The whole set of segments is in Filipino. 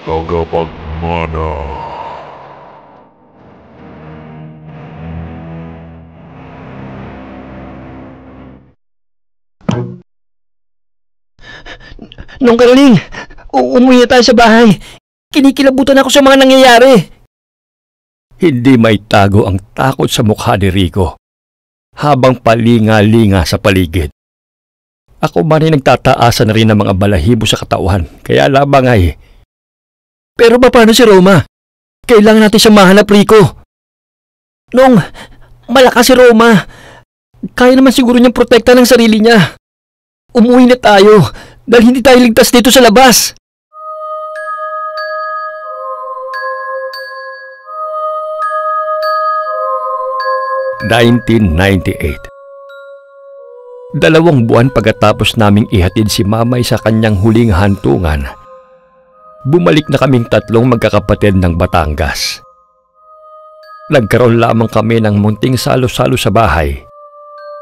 tagapagmana. Nung Karaling, umuwi na tayo sa bahay. Kinikilabutan ako sa mga nangyayari. Hindi may tago ang takot sa mukha ni Rico habang palinga-linga sa paligid. Ako man ay nagtataasan na rin ng mga balahibo sa katawan, kaya labang ay. Pero paano si Roma? Kailangan natin siyang mahanap, Rico. Nung malakas si Roma, kaya naman siguro niyang protekta ng sarili niya. Umuwi na tayo dahil hindi tayo ligtas dito sa labas. (1998) 2 buwan pagkatapos naming ihatid si Mamay sa kanyang huling hantungan, bumalik na kaming 3 magkakapatid ng Batangas. Nagkaroon lamang kami ng munting salo-salo sa bahay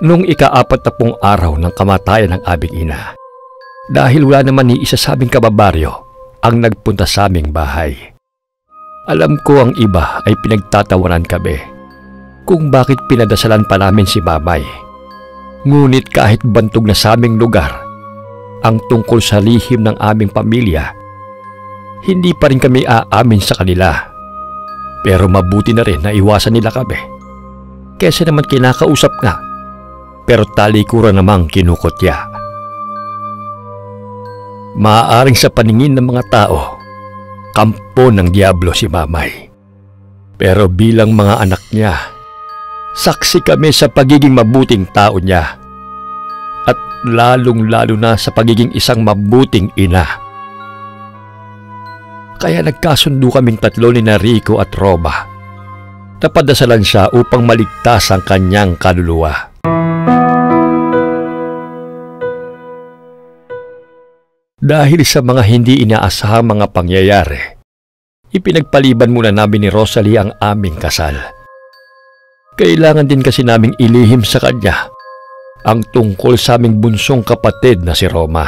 nung ika-40 araw ng kamatayan ng aming ina, dahil wala naman ni isa sa aming kababaryo ang nagpunta sa aming bahay. Alam ko ang iba ay pinagtatawanan kami kung bakit pinadasalan pa namin si Mamay. Ngunit kahit bantog na sa aming lugar ang tungkol sa lihim ng aming pamilya, hindi pa rin kami aamin sa kanila. Pero mabuti na rin na iwasan nila kami, kesa naman kinakausap nga pero talikuran namang kinukutya. Maaaring sa paningin ng mga tao, kampo ng diablo si Mamay. Pero bilang mga anak niya, saksi kami sa pagiging mabuting tao niya at lalong-lalo na sa pagiging isang mabuting ina. Kaya nagkasundo kaming 3 ni Rico at Roma. Napadasalan siya upang maligtas ang kanyang kaluluwa. Dahil sa mga hindi inaasahang mga pangyayari, ipinagpaliban muna namin ni Rosalie ang aming kasal. Kailangan din kasi naming ilihim sa kanya ang tungkol sa aming bunsong kapatid na si Roma.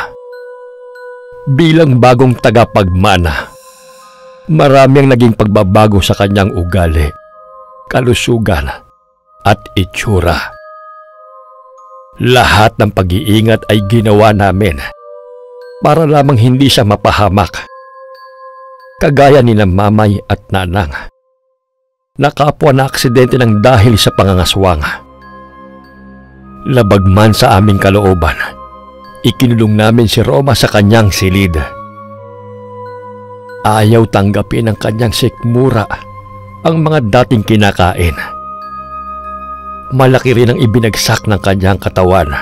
Bilang bagong tagapagmana, marami ang naging pagbabago sa kanyang ugali, kalusugan at itsura. Lahat ng pag-iingat ay ginawa namin para lamang hindi siya mapahamak, kagaya ni Mamay at Nanang. Nakapwa na aksidente ng dahil sa pangangaswang. Labag man sa aming kalooban, ikinulong namin si Roma sa kanyang silid. Ayaw tanggapin ng kanyang sikmura ang mga dating kinakain. Malaki rin ang ibinagsak ng kanyang katawan.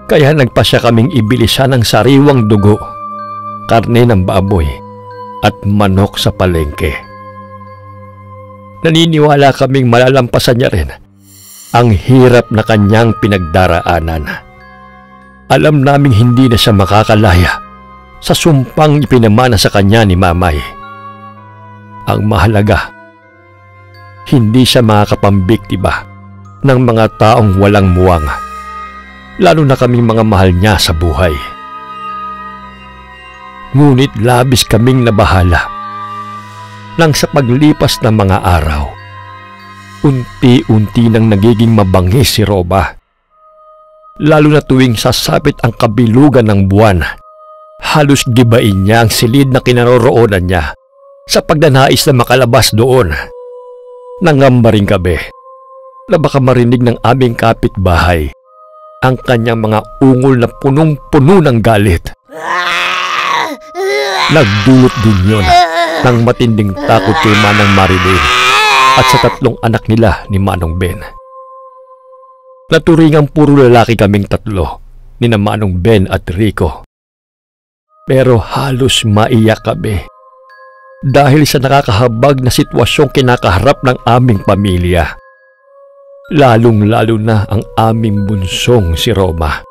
Kaya nagpasya kaming ibilisan ng sariwang dugo, karne ng baboy at manok sa palengke. Naniniwala kaming malalampasan niya rin ang hirap na kanyang pinagdaraanan. Alam naming hindi na siya makakalaya sa sumpang ipinamana sa kanya ni Mamay. Ang mahalaga, hindi siya makakapambiktima ng mga taong walang muwang, lalo na kaming mga mahal niya sa buhay. Ngunit labis kaming nabahala nang sa paglipas ng mga araw, unti-unti nang nagiging mabangis si Roma. Lalo na tuwing sasapit ang kabilugan ng buwan, halos gibain niya ang silid na kinaroroonan niya sa pagdanais na makalabas doon. Nangamba rin kami na baka marinig ng aming kapitbahay ang kanyang mga ungol na punong-puno ng galit. Nagdulot din yun ng matinding takot kay Manang Marilyn at sa 3 anak nila ni Manong Ben. Naturingang puro lalaki kaming 3 ni Manong Ben at Rico. Pero halos maiyak kami dahil sa nakakahabag na sitwasyong kinakaharap ng aming pamilya. Lalong-lalo na ang aming bunsong si Roma.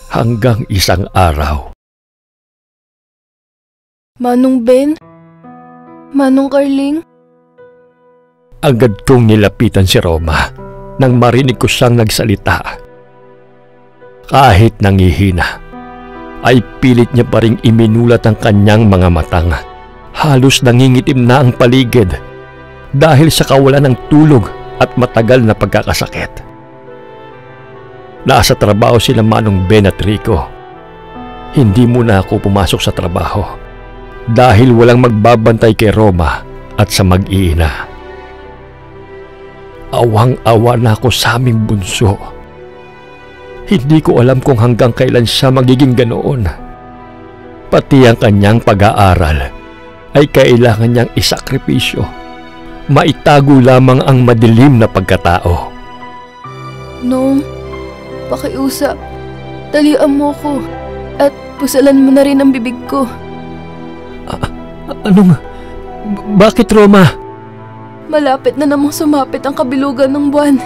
Hanggang isang araw, Manong Ben? Manong Carling? agad kong nilapitan si Roma nang marinig ko siyang nagsalita. Kahit nangihina, ay pilit niya pa ring iminulat ang kanyang mga matang. Halos nangingitim na ang paligid dahil sa kawalan ng tulog at matagal na pagkakasakit. Nasa trabaho sila Manong Ben at Rico. Hindi muna ako pumasok sa trabaho dahil walang magbabantay kay Roma at sa mag-iina. Awang-awa na ako sa aming bunso. Hindi ko alam kung hanggang kailan siya magiging ganoon. Pati ang kanyang pag-aaral ay kailangan niyang isakripisyo. Maitago lamang ang madilim na pagkatao. Nong, pakiusap. Talian mo ko at pusalan mo na rin ang bibig ko. Bakit, Roma? Malapit na namang sumapit ang kabilugan ng buwan.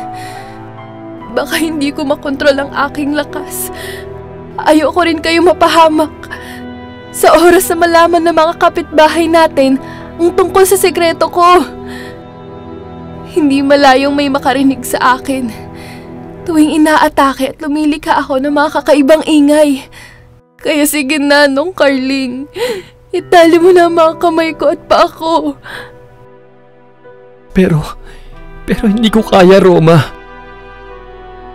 Baka hindi ko makontrol ang aking lakas. Ayoko rin kayo mapahamak. Sa oras na malaman ng mga kapitbahay natin ang tungkol sa sekreto ko. Hindi malayong may makarinig sa akin. Tuwing inaatake at lumilikha ako ng mga kakaibang ingay. Kaya sige na, Nong Carling. Itali mo na ang mga kamay ko at paa ko. Pero hindi ko kaya, Roma.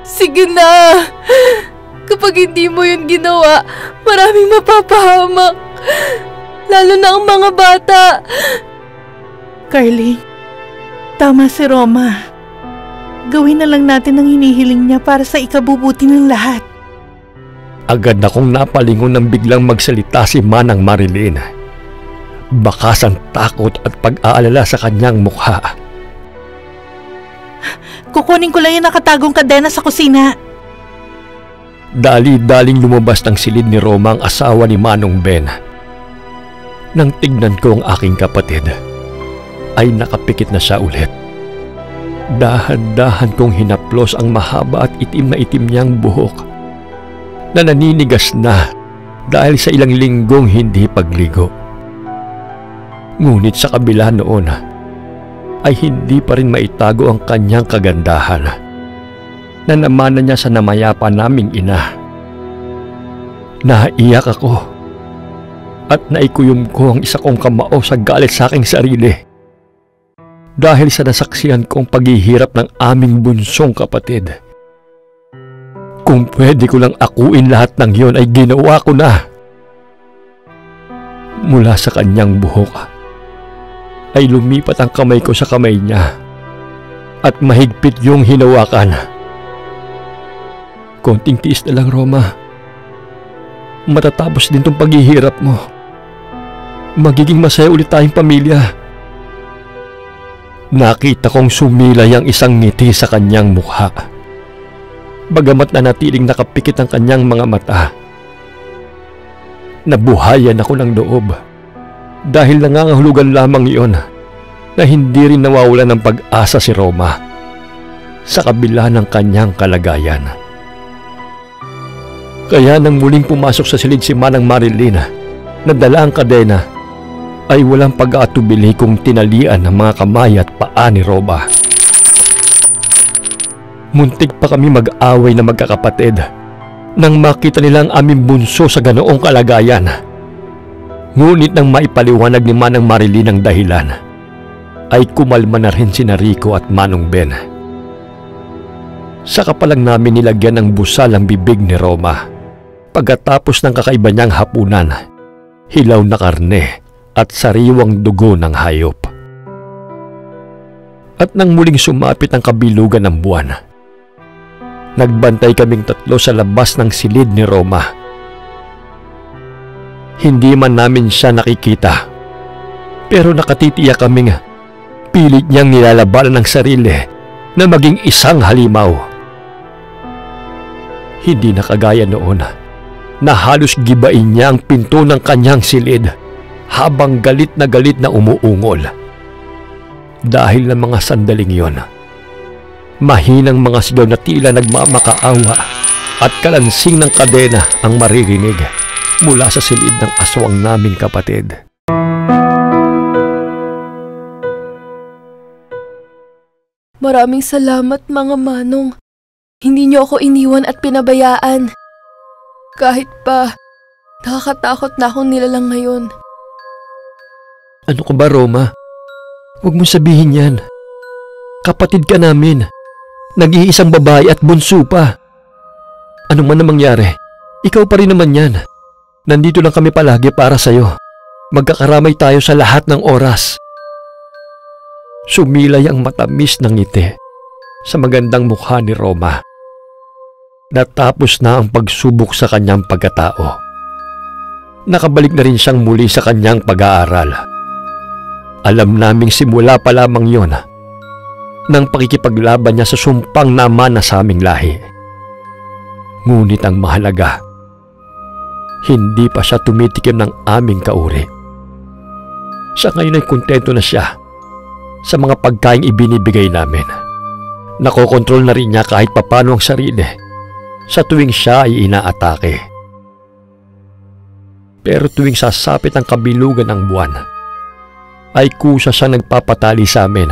Sige na! Kapag hindi mo yun ginawa, maraming mapapahamak. Lalo na ang mga bata. Carling, tama si Roma. Gawin na lang natin ang hinihiling niya para sa ikabubuti ng lahat. Agad akong napalingon nang biglang magsalita si Manang Marilyn. Bakas ang takot at pag-aalala sa kanyang mukha. Kukunin ko lang yung nakatagong kadena sa kusina. Dali-daling lumabas ng silid ni Roma ang asawa ni Manong Ben. Nang tignan ko ang aking kapatid, ay nakapikit na siya ulit. Dahan-dahan kong hinaplos ang mahaba at itim na itim niyang buhok na naninigas na dahil sa ilang linggong hindi pagligo. Ngunit sa kabila noon, ay hindi pa rin maitago ang kanyang kagandahan na namana niya sa namayapa naming ina. Naiyak ako at naikuyom ko ang isa kong kamao sa galit sa aking sarili dahil sa nasaksihan kong paghihirap ng aming bunsong kapatid. Kung pwede ko lang akuin lahat ng yon ay ginawa ko na. Mula sa kanyang buhok ay lumipat ang kamay ko sa kamay niya at mahigpit yung hinawakan. Konting tiis na lang, Roma. Matatapos din tong paghihirap mo. Magiging masaya ulit tayong pamilya. Nakita kong sumilay ang isang ngiti sa kanyang mukha. Bagamat nanatiling nakapikit ang kanyang mga mata. Nabuhayan ako ng loob. Dahil nangangahulugan lamang iyon na hindi rin nawawala ng pag-asa si Roma sa kabila ng kanyang kalagayan. Kaya nang muling pumasok sa silid si Manang Marilyn na dala ang kadena, ay walang pag-aatubili kung tinalian ang mga kamay at paa ni Roma. Muntik pa kami mag-away na magkakapatid nang makita nila ang aming bunso sa ganoong kalagayan. Ngunit nang maipaliwanag ni Manang Marilyn ang dahilan, ay kumalma na rin sina Rico at Manong Ben. Saka pa lang namin nilagyan ng busal ang bibig ni Roma. Pagkatapos ng kakaiba niyang hapunan, hilaw na karne at sariwang dugo ng hayop. At nang muling sumapit ang kabilugan ng buwan, nagbantay kaming tatlo sa labas ng silid ni Roma. Hindi man namin siya nakikita, pero nakatitiyak kaming pilit niyang nilalabanan ng sarili na maging isang halimaw. Hindi na kagaya noon na halos gibain niya ang pinto ng kanyang silid habang galit na umuungol. Dahil ng mga sandaling yon, mahinang mga sigaw na tila nagmamakaawa at kalansing ng kadena ang maririnig mula sa silid ng aswang naming kapatid. Maraming salamat, mga manong. Hindi niyo ako iniwan at pinabayaan. Kahit pa Nakakatakot na akong nilalang ngayon. Ano ka ba, Roma? Huwag mong sabihin yan. Kapatid ka namin. Nag-iisang babae at bunso pa. Ano man na mangyari, ikaw pa rin naman yan. Nandito lang kami palagi para sa'yo. Magkakaramay tayo sa lahat ng oras. Sumilay ang matamis ng ngiti sa magandang mukha ni Roma. Natapos na ang pagsubok sa kanyang pagkatao. Nakabalik na rin siyang muli sa kanyang pag-aaral. Alam naming simula pa lamang yon ng pakikipaglaban niya sa sumpang namana sa aming lahi. Ngunit ang mahalaga, hindi pa siya tumitikim ng aming kauri. Sa ngayon ay kontento na siya sa mga pagkaing ibinibigay namin. Nakokontrol na rin niya kahit papano ang sarili sa tuwing siya ay inaatake. Pero tuwing sasapit ang kabilugan ng buwan, ay kusa siya nagpapatali sa amin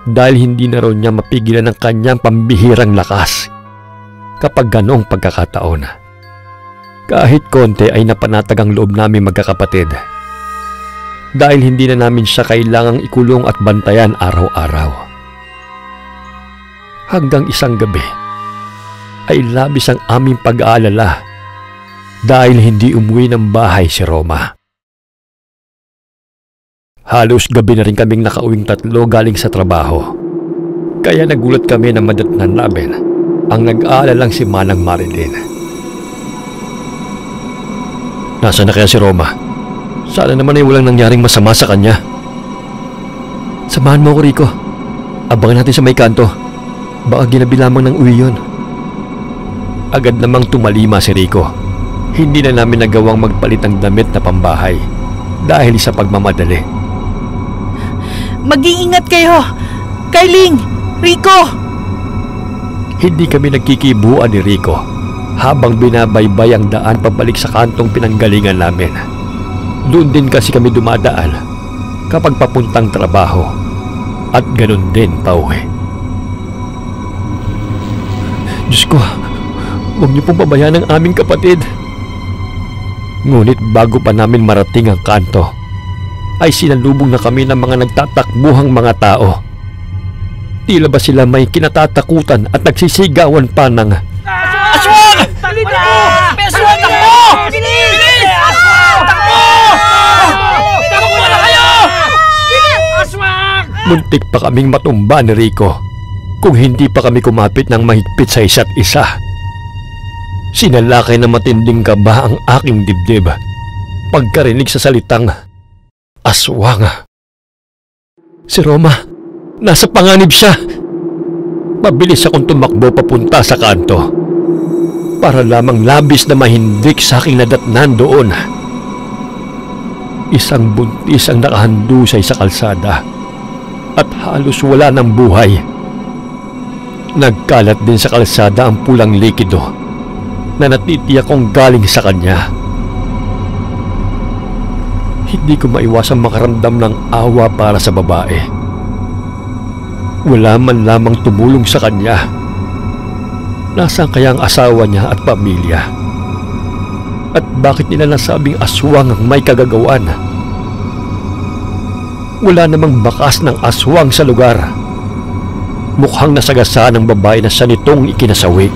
dahil hindi na raw niya mapigilan ang kanyang pambihirang lakas kapag ganong pagkakataon. Kahit konti ay napanatag ang loob namin magkakapatid dahil hindi na namin siya kailangang ikulong at bantayan araw-araw. Hanggang isang gabi ay labis ang aming pag-aalala dahil hindi umuwi ng bahay si Roma. Halos gabi na rin kaming nakauwing tatlo galing sa trabaho. Kaya nagulat kami na madatnan namin ang nag-aalalang si Manang Marilyn. Nasaan na kaya si Roma? Sana naman ay walang nangyaring masama sa kanya. Samahan mo ako, Rico. Abangan natin sa may kanto. Baka ginabi lamang ng uwi yun. Agad namang tumalima si Rico. Hindi na namin nagawang magpalit ng damit na pambahay dahil sa pagmamadali. Mag-iingat kayo! Kayling! Rico! Hindi kami nagkikibuan ni Rico habang binabaybay ang daan pabalik sa kantong pinanggalingan namin. Doon din kasi kami dumadaan kapag papuntang trabaho at ganun din pauwi. Diyos ko, huwag niyo pong pabayaan ang aming kapatid. Ngunit bago pa namin marating ang kanto, ay sinalubong na kami ng mga nagtatakbuhang mga tao. Tila ba sila may kinatatakutan at nagsisigawan pa ng Aswang! Dali mo! May aswang! Takbo! Bilis! Aswang! Takbo! Takbo na kayo! Bilis! Aswang! Muntik pa kaming matumba ni Rico kung hindi pa kami kumapit ng mahigpit sa isa't isa. Sinalakay na matinding kaba ang aking dibdib pagkarinig sa salitang aswang. Si Roma, nasa panganib siya. Mabilis akong tumakbo papunta sa kanto para lamang labis na mahindik sa aking nadatnan doon. Isang buntis ang nakahandusay sa kalsada at halos wala ng buhay. Nagkalat din sa kalsada ang pulang likido na natitiyak kong galing sa kanya. Hindi ko maiwasang makaramdam ng awa para sa babae. Wala man lamang tumulong sa kanya. Nasaan kaya ang asawa niya at pamilya? At bakit nila nasabing aswang ang may kagagawan? Wala namang bakas ng aswang sa lugar. Mukhang nasagasaan ang babae na siya nitong ikinasawi.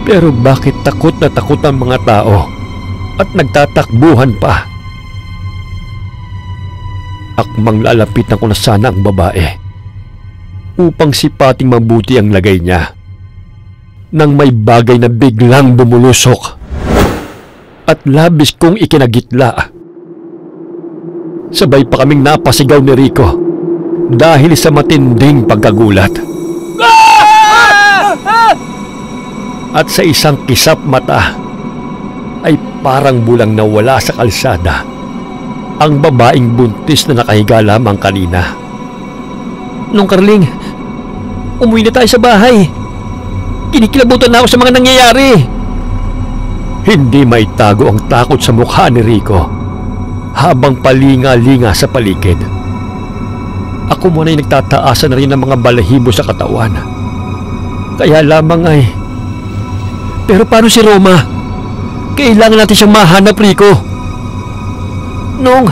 Pero bakit takot na takot ang mga tao at nagtatakbuhan pa? Akmang lalapitan ko na sana ang babae upang sipating mabuti ang lagay niya nang may bagay na biglang bumulusok at labis kong ikinagitla. Sabay pa kaming napasigaw ni Rico dahil sa matinding pagkagulat. At sa isang kisap mata ay parang bulang nawala sa kalsada ang babaeng buntis na nakahiga lamang kanina. Nung Carling, umuwi na tayo sa bahay. Kinikilabutan na ako sa mga nangyayari. Hindi maitago ang takot sa mukha ni Rico habang palinga-linga sa paligid. Ako muna ay nagtataasan na rin ng mga balahibo sa katawan. Kaya lamang ay... Pero paano si Roma? Kailangan natin siyang mahanap, Rico. Nung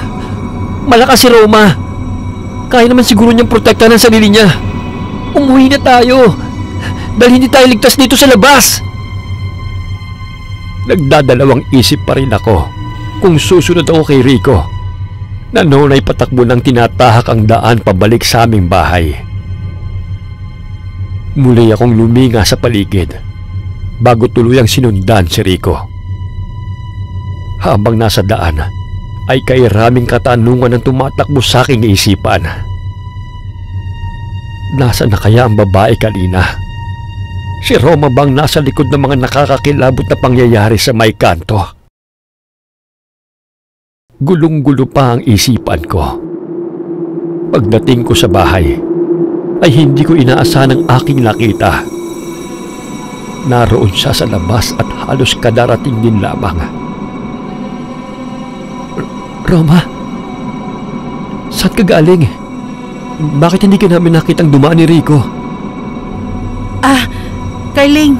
malakas si Roma, kaya naman siguro niyang protektahan ang sarili niya. Umuwi na tayo dahil hindi tayo ligtas dito sa labas. Nagdadalawang isip pa rin ako kung susunod ako kay Rico na noon ay patakbo ng tinatahak ang daan pabalik sa aming bahay. Muli akong luminga sa paligid bago tuluyang sinundan si Rico. Habang nasa daan ay kairaming katanungan ang tumatakbo sa aking isipan. Nasaan na kaya ang babae kanina? Si Roma bang nasa likod ng mga nakakakilabot na pangyayari sa may kanto? Gulong-gulo pa ang isipan ko. Pagdating ko sa bahay, ay hindi ko inaasahan ang aking nakita. Naroon siya sa labas at halos kadarating din lamang. Roma, saan ka galing? Bakit hindi ka namin nakitang dumaan ni Rico? Carling,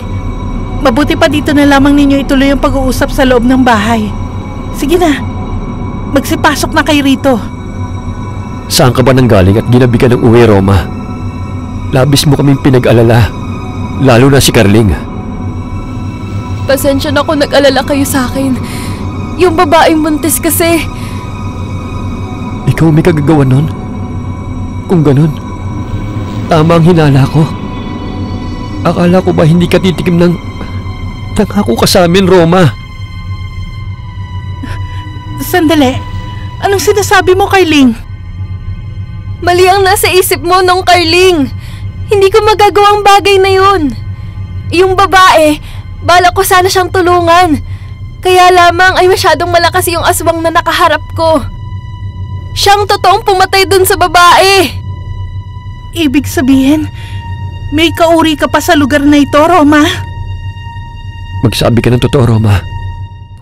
mabuti pa dito na lamang ninyo ituloy ang pag-uusap sa loob ng bahay. Sige na, magsipasok na kay Rito. Saan ka ba nanggaling at ginabi ka ng uwi, Roma? Labis mo kaming pinag-alala, lalo na si Carling. Pasensya na kung nag-alala kayo sa akin. Yung babaeng buntis kasi. Ikaw may kagagawa nun? Kung ganun, tama ang hinala ko. Akala ko ba hindi ka titikim ng ako ka sa amin, Roma? Sandali, anong sinasabi mo, Carling? Mali ang nasa isip mo nung Carling. Hindi ko magagawang bagay na yun. Yung babae, bala ko sana siyang tulungan. Kaya lamang ay masyadong malakas yung aswang na nakaharap ko. Siyang totoong pumatay dun sa babae. Ibig sabihin, may kauri ka pa sa lugar na ito, Roma? Magsabi ka ng totoo, Roma.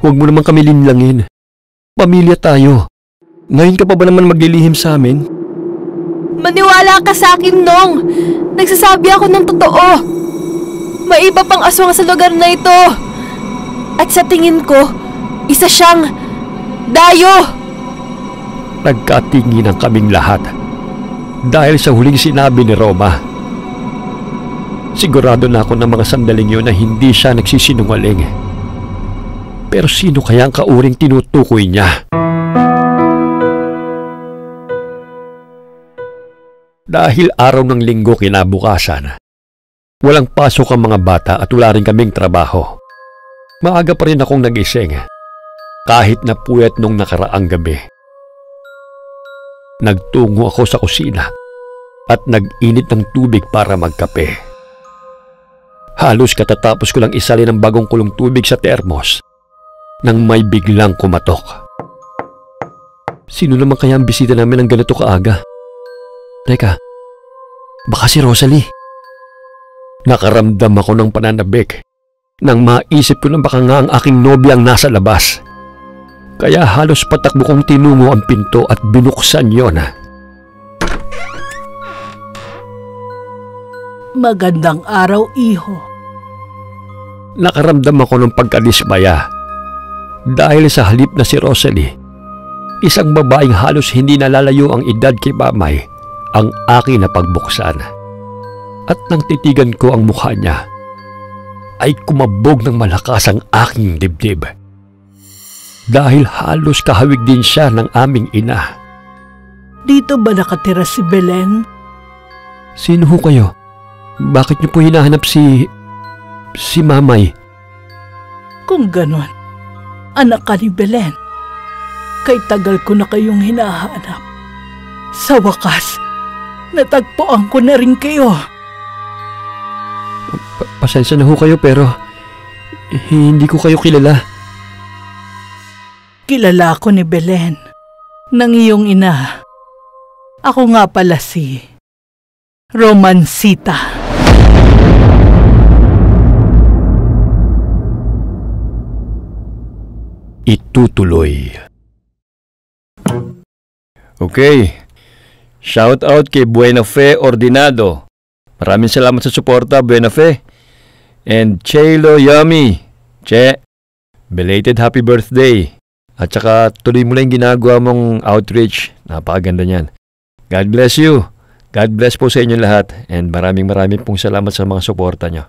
Huwag mo naman kami linlangin. Pamilya tayo. Ngayon ka pa ba naman maglilihim sa amin? Maniwala ka sa akin, Nong. Nagsasabi ako ng totoo. May iba pang aswang sa lugar na ito. At sa tingin ko, isa siyang dayo. Nagkatinginan kaming lahat dahil sa huling sinabi ni Roma. Sigurado na ako ng mga sandaling yun na hindi siya nagsisinungaling. Pero sino kaya ang kauring tinutukoy niya? Dahil araw ng linggo kinabukasan, walang pasok ang mga bata at wala rin kaming trabaho. Maaga pa rin akong nagising, kahit na puyat nung nakaraang gabi. Nagtungo ako sa kusina at nag-init ng tubig para magkape. Halos katatapos ko lang isalin ang bagong kulong tubig sa termos nang may biglang kumatok. Sino naman kaya ang bisita namin ng ganito kaaga? Teka, baka si Rosalie. Nakaramdam ako ng pananabik nang maisip ko na baka nga ang aking nobya ang nasa labas. Kaya halos patakbo kong tinungo ang pinto at binuksan yon. Magandang araw, iho. Nakaramdam ako ng pagkadismaya dahil sa halip na si Rosalie, isang babaeng halos hindi nalalayo ang edad kay Mamay, ang akin na pagbuksan. At nang titigan ko ang mukha niya, ay kumabog ng malakas ang aking dibdib. Dahil halos kahawig din siya ng aming ina. Dito ba nakatira si Belen? Sino ho kayo? Bakit niyo po hinahanap si Mamay? Kung ganon, anak ka ni Belen. Kay tagal ko na kayong hinahanap. Sa wakas, natagpuan ko na rin kayo. Pasensya na ho kayo pero hindi ko kayo kilala. Kilala ko ni Belen, ng iyong ina. Ako nga pala si Romancita. Itutuloy. Okay. Shout out kay Buena Fe Ordinado. Maraming salamat sa suporta, Buena Fe. And Chelo Yummy. Che, Belated happy birthday. At saka tuloy mo lang yung ginagawa mong outreach. Napakaganda niyan. God bless you. God bless po sa inyo lahat. And maraming pong salamat sa mga suporta nyo.